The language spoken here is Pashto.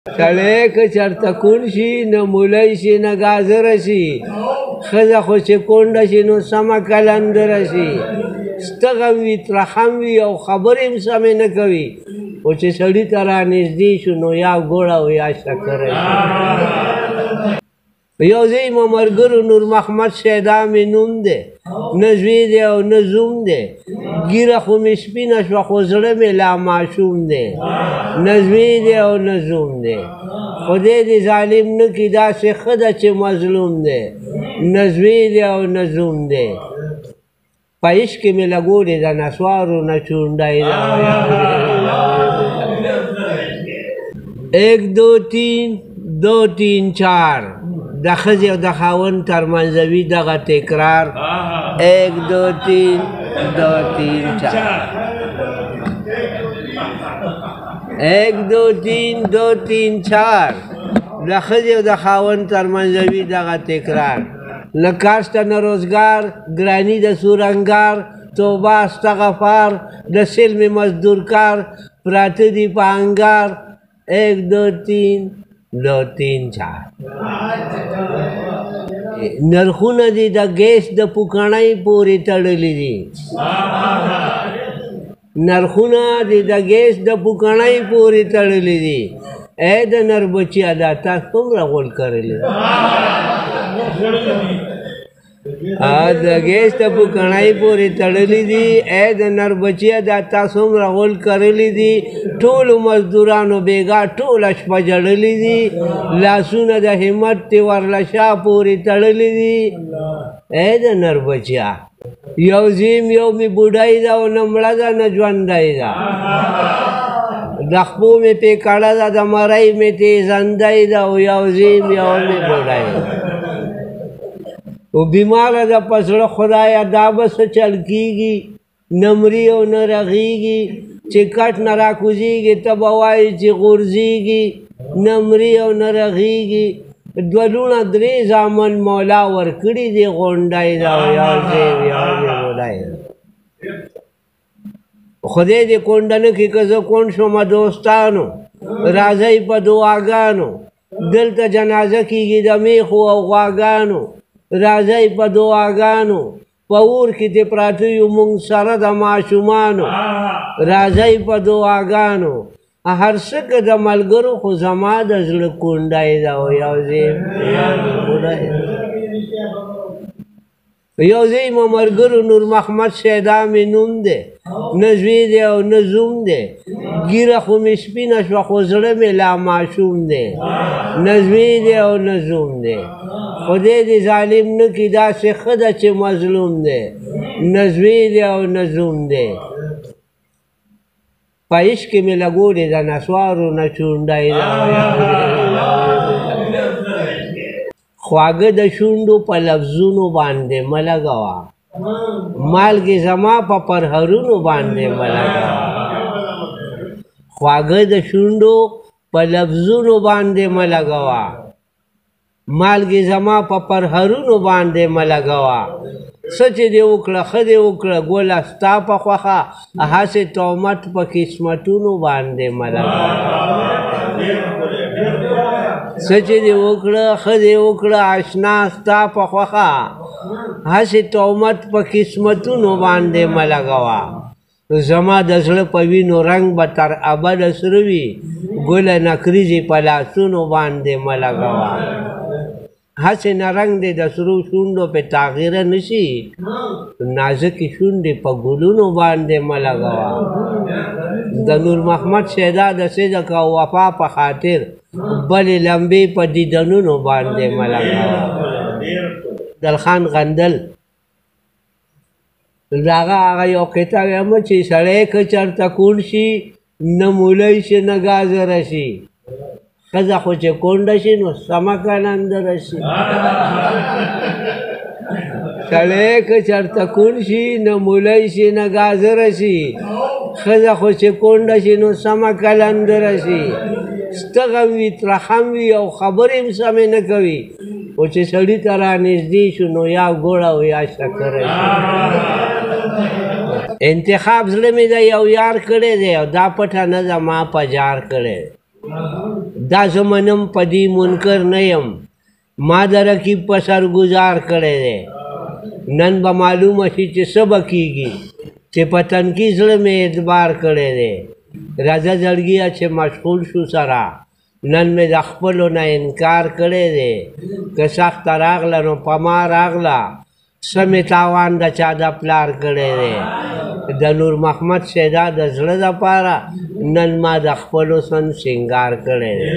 سړی که چېرته کونډ شي نه مولی شي نه ګازره شي ښځه خو چې کونډه شي نو سمه کلندره شي ستغم وي ترخم وي او خبرې هم سمې نه کوي خو چې سړي ته رانږدې شو نو یا ګوړه او یا شکره شي یو ځای مو ملګرو نور محمد شیدا مې نوم دی نه زوی دی او نه زوم دی ږیره خو مې سپینه شوه خو زړه مې لا ماشوم دی نه زوی دی او نه زوم دی خدای دې ظالم نه کړي داسې ښه ده چې مظلوم دی نه زوی دی او نه زوم دی په عشق کې مې لګولې د نسوارو نه چونډی ده 1 2 3 2 3 4 د ښځې او د خاوند ترمنځوي دغه تکرار 1 2 3 2 3 4 1 2 3 2 3 4 د ښځې او د خاوند ترمنځوي دغه تکرار نه کار شته نه روزګار ګراني د سورنګار توبه استغفار د سلم مزدور کار پراته دي په انګار 1 2 3 2 3 4 نرخونه دي د ګیس د پوکڼۍ پورې تړلي دي نرخونه دي د ګیس د پوکڼۍ پورې تړلي دي ای د نر بچیا دا تا څومره غول کړلی د ګیس د پوکڼۍ پورې تړلي دي ای د نر بچیا دا تا څومره غول کړلی دي ټولو مزدورانو بیګا ټوله شپه جړلي دي لاسونه د همت دې ورله شا پورې تړلي دي ای د نر بچیا یو زیم یو مې بوډۍ ده او نه مړه ده نه ژوندۍ ده د خپو مې پې کړه ده د مرۍ مې تېزندۍ ده او یو زیم یو مې بوډۍ ده او بیماره ده په زړه خدایه دا به څه چل کېږي نه مري او نه رغېږي چې کټ نه راکوزېږي ته به وایې چې غورځېږي نه مري او نه رغېږي دوه لوڼه درې زامن مولا ورکړي دي غونډی ده او یو زیم یو مې بوډۍ ده خدای دې کونډه نه کړي که زه کونډ شومه دوستانو راځئ په دعاګانو دلته جنازه کېږي د میخو او غواګانو راځئ په دعاګانو په اور کې دې پراته یو مونږ سره د ماشومانو راځئ په دعاګانو هر څه که د ملګرو خو زما د زړه کونډی ده او یو زیم یو ځای مو ملګرو نور محمد شیدا مې نوم دی نه زوی دی او نه زوم دی ږیره خو مې سپینه شوه خو زړه مې لا ماشوم دی نه زوی دی او نه زوم دی خدای دې ظالم نه کړي داسې ښه ده چې مظلوم دی نه زوی دی او نه زوم دی په عشق کې مې لګولې د نسوارو نه چونډی ده خواږه د شونډو په لفظونو باندې مه لګوه مالګې زما په پرهرونو باندې مه لګوه خواږه د شونډو په لفظونو باندې مه لګوه مالګې زما په پرهرونو باندې مه لګوه څه چې دې وکړه ښه دې وکړه ګوله ستا په خوښه هسې تهمت په قسمتونو باندې مه لګوه څه چې دې وکړه ښه دې وکړه اشنا ستا په خوښه هسې تهمت په قسمتونو باندې مه لګوه زما د زړه په وینو رنګ به تر ابده سره وي ګله نکریزې په لاسونو باندې مه لګوه هسې نه رنګ دې د سرو شونډو پې تغیره نه شي نازکې شونډې په ګلونو باندې مه لګوه د نور محمد شیدا د صدق او وفا په خاطر بلې لمبې په دیدنونو باندې مه لګوه دلخان غندل د هغه یو قطعه وایم چې سړی که چېرته کونډ شي نه مولی شي نه ګازره شي ښځه خو چې کونډه شي نو سمه کلندره شي سړی که چېرته کونډ شي نه مولی شي نه ګازره شي ښځه خو چې کونډه شي نو سمه کلندره شي ستغم وي ترخم وي او خبرې هم سمې نه کوي خو چې سړي ته رانږدې شو نو یا ګوړه او یا شکره شي انتخاب زړه مې د یو یار کړی دی او دا پټه نه ده ما په جار کړی دا زمنم پدی منکر نیم ما د رقیب په سر گزار کړی دی نن به معلومه شي چې څه به کېږي چې په تنکي زړه مې اعتبار کړی دی راځه زړګیه چې مشغول شو سره نن مې د خپلو نه انکار کړی دی که سخته راغله نو په ما راغله څه مې تاوان د چا د پلار کړی دی د نور محمد سیدا د زړه دپاره نن ما د خپلو سن سینګار کړی دی